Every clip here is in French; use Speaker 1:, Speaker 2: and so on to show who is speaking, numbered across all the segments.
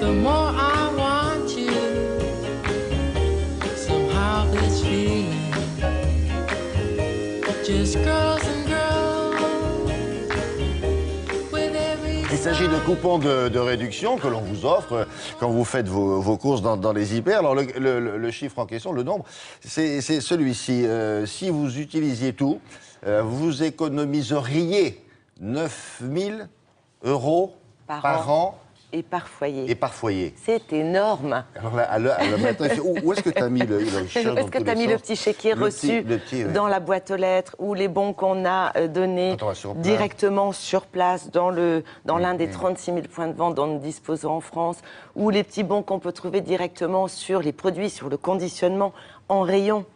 Speaker 1: the more I want you. Somehow this feeling, just grows and grows with every.
Speaker 2: Il s'agit de coupons de réduction que l'on vous offre quand vous faites vos courses dans les hyper. Alors le chiffre en question, le nombre, c'est celui-ci. Si vous utilisiez tout, vous économiseriez 9 000 € par an.
Speaker 3: Et par foyer.
Speaker 2: Et par foyer.
Speaker 3: C'est énorme.
Speaker 2: Alors là, le matin, où est-ce que tu as mis le chien?
Speaker 3: Où est-ce que tu as mis le petit chéquier reçu dans la boîte aux lettres ou les bons qu'on a donnés directement sur place dans l'un des 36 000 points de vente dont nous disposons en France, ou les petits bons qu'on peut trouver directement sur les produits, sur le conditionnement en rayon,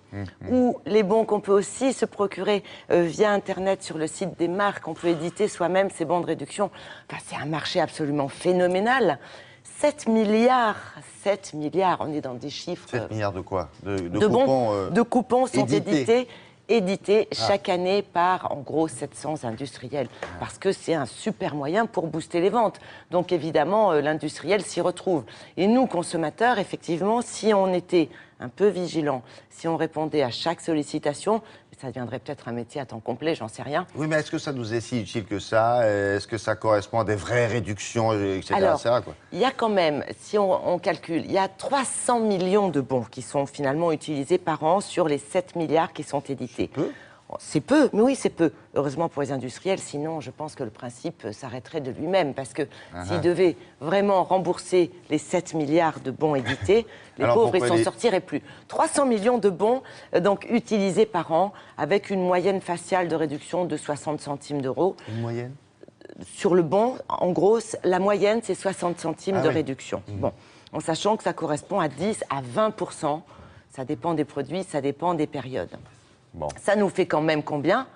Speaker 3: ou les bons qu'on peut aussi se procurer via Internet sur le site des marques. On peut éditer soi-même ces bons de réduction. Enfin, c'est un marché absolument phénoménal. 7 milliards, on est dans des chiffres...
Speaker 2: 7 milliards de quoi? De
Speaker 3: coupons, de coupons sont édités chaque année par, en gros, 700 industriels. Parce que c'est un super moyen pour booster les ventes. Donc, évidemment, l'industriel s'y retrouve. Et nous, consommateurs, effectivement, si on était un peu vigilants, si on répondait à chaque sollicitation, ça deviendrait peut-être un métier à temps complet, j'en sais rien.
Speaker 2: Oui, mais est-ce que ça nous est si utile que ça? Est-ce que ça correspond à des vraies réductions, etc.
Speaker 3: Alors,
Speaker 2: quoi.
Speaker 3: Il y a quand même, si on calcule, il y a 300 millions de bons qui sont finalement utilisés par an sur les 7 milliards qui sont édités. C'est peu, mais oui, c'est peu. Heureusement pour les industriels, sinon je pense que le principe s'arrêterait de lui-même. Parce que s'ils devaient vraiment rembourser les 7 milliards de bons édités, les pauvres, ils s'en sortiraient plus. 300 millions de bons donc, utilisés par an, avec une moyenne faciale de réduction de 60 centimes d'euros.
Speaker 2: Une moyenne?
Speaker 3: Sur le bon, en gros, la moyenne, c'est 60 centimes de réduction. Bon, en sachant que ça correspond à 10 à 20%. Ça dépend des produits, ça dépend des périodes. Bon. Ça nous fait quand même combien?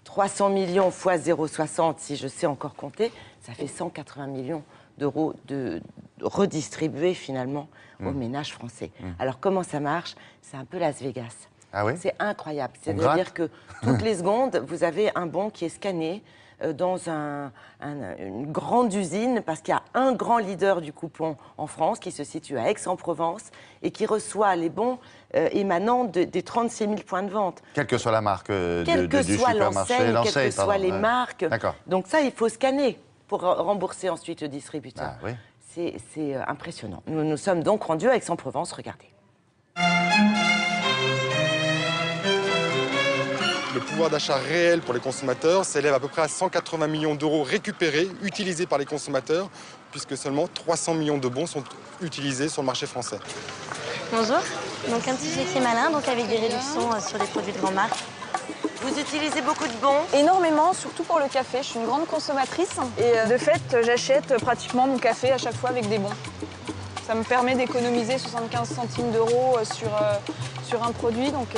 Speaker 3: 300 millions fois 0,60, si je sais encore compter, ça fait 180 millions d'euros de redistribués finalement aux ménages français. Alors comment ça marche? C'est un peu Las Vegas.
Speaker 2: Ah oui?
Speaker 3: C'est incroyable. C'est-à-dire que toutes les secondes, vous avez un bon qui est scanné dans une grande usine, parce qu'il y a un grand leader du coupon en France qui se situe à Aix-en-Provence et qui reçoit les bons émanant des 36 000 points de vente.
Speaker 2: Quelle que soit la marque
Speaker 3: quelle que soit l'enseigne, quelles que soient les marques. Donc ça, il faut scanner pour rembourser ensuite le distributeur.
Speaker 2: Ah, oui.
Speaker 3: C'est impressionnant. Nous sommes donc rendus à Aix-en-Provence, regardez.
Speaker 4: Le pouvoir d'achat réel pour les consommateurs s'élève à peu près à 180 millions d'euros récupérés, utilisés par les consommateurs, puisque seulement 300 millions de bons sont utilisés sur le marché français.
Speaker 5: Bonjour, donc un petit chéquier malin, donc avec des réductions sur les produits de grande marque.
Speaker 3: Vous utilisez beaucoup de bons?
Speaker 6: Énormément, surtout pour le café. Je suis une grande consommatrice et de fait, j'achète pratiquement mon café à chaque fois avec des bons. Ça me permet d'économiser 75 centimes d'euros sur un produit, donc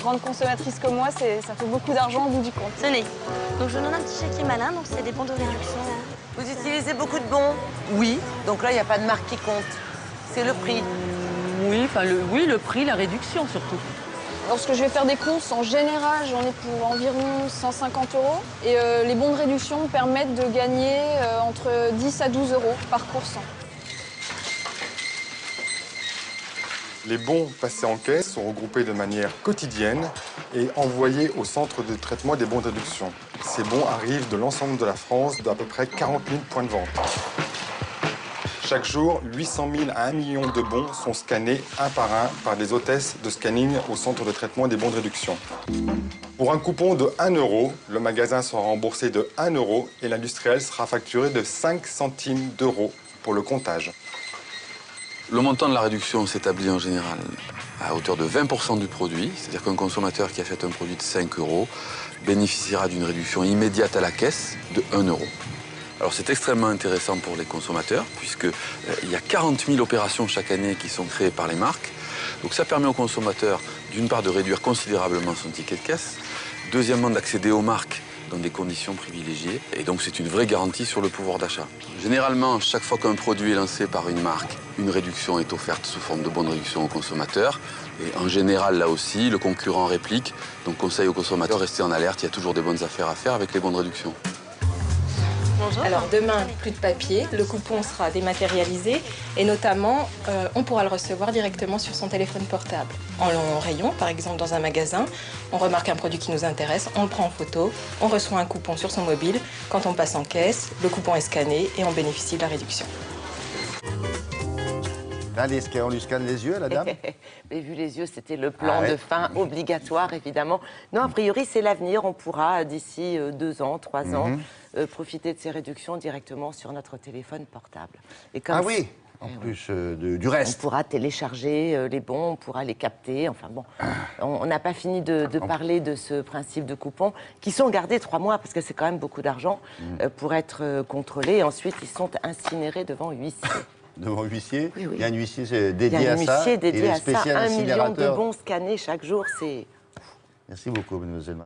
Speaker 6: grande consommatrice comme moi, ça fait beaucoup d'argent au bout du compte.
Speaker 5: Tenez, donc je donne un petit chéquier malin, donc c'est des bons de réduction.
Speaker 3: Vous utilisez beaucoup de bons? Oui, donc là, il n'y a pas de marque qui compte. C'est le prix.
Speaker 7: Oui, le prix, la réduction surtout.
Speaker 6: Lorsque je vais faire des courses, en général, j'en ai pour environ 150 €. Et les bons de réduction me permettent de gagner entre 10 à 12 € par course.
Speaker 4: Les bons passés en caisse sont regroupés de manière quotidienne et envoyés au centre de traitement des bons de réduction. Ces bons arrivent de l'ensemble de la France, d'à peu près 40 000 points de vente. Chaque jour, 800 000 à 1 million de bons sont scannés un par des hôtesses de scanning au centre de traitement des bons de réduction. Pour un coupon de 1 €, le magasin sera remboursé de 1 € et l'industriel sera facturé de 5 centimes d'euros pour le comptage.
Speaker 8: Le montant de la réduction s'établit en général à hauteur de 20% du produit, c'est-à-dire qu'un consommateur qui achète un produit de 5 € bénéficiera d'une réduction immédiate à la caisse de 1 €. Alors c'est extrêmement intéressant pour les consommateurs, puisqu'il y a 40 000 opérations chaque année qui sont créées par les marques. Donc ça permet au consommateur, d'une part, de réduire considérablement son ticket de caisse, deuxièmement, d'accéder aux marques dans des conditions privilégiées, et donc c'est une vraie garantie sur le pouvoir d'achat. Généralement, chaque fois qu'un produit est lancé par une marque, une réduction est offerte sous forme de bonne réduction aux consommateurs. Et en général, là aussi, le concurrent réplique. Donc conseil aux consommateurs, restez en alerte, il y a toujours des bonnes affaires à faire avec les bons de réduction.
Speaker 5: Bonjour.
Speaker 9: Alors demain, plus de papier, le coupon sera dématérialisé et notamment, on pourra le recevoir directement sur son téléphone portable. En rayon, par exemple dans un magasin, on remarque un produit qui nous intéresse, on le prend en photo, on reçoit un coupon sur son mobile. Quand on passe en caisse, le coupon est scanné et on bénéficie de la réduction.
Speaker 2: On lui scanne les yeux, la dame?
Speaker 3: Mais vu les yeux, c'était le plan de fin obligatoire, évidemment. Non, a priori, c'est l'avenir. On pourra, d'ici 2 ans, 3 ans, profiter de ces réductions directement sur notre téléphone portable. Et comme
Speaker 2: oui, en plus du reste.
Speaker 3: On pourra télécharger les bons, on pourra les capter. Enfin bon, on n'a pas fini de parler de ce principe de coupons qui sont gardés 3 mois, parce que c'est quand même beaucoup d'argent, pour être contrôlés. Et ensuite, ils sont incinérés devant huissier.
Speaker 2: Devant huissier,
Speaker 3: oui.
Speaker 2: Il y a un huissier dédié à ça.
Speaker 3: Il y a un huissier dédié à ça. 1 million de
Speaker 2: incinérateur.
Speaker 3: bons scannés chaque jour, c'est...
Speaker 2: Merci beaucoup, mademoiselle.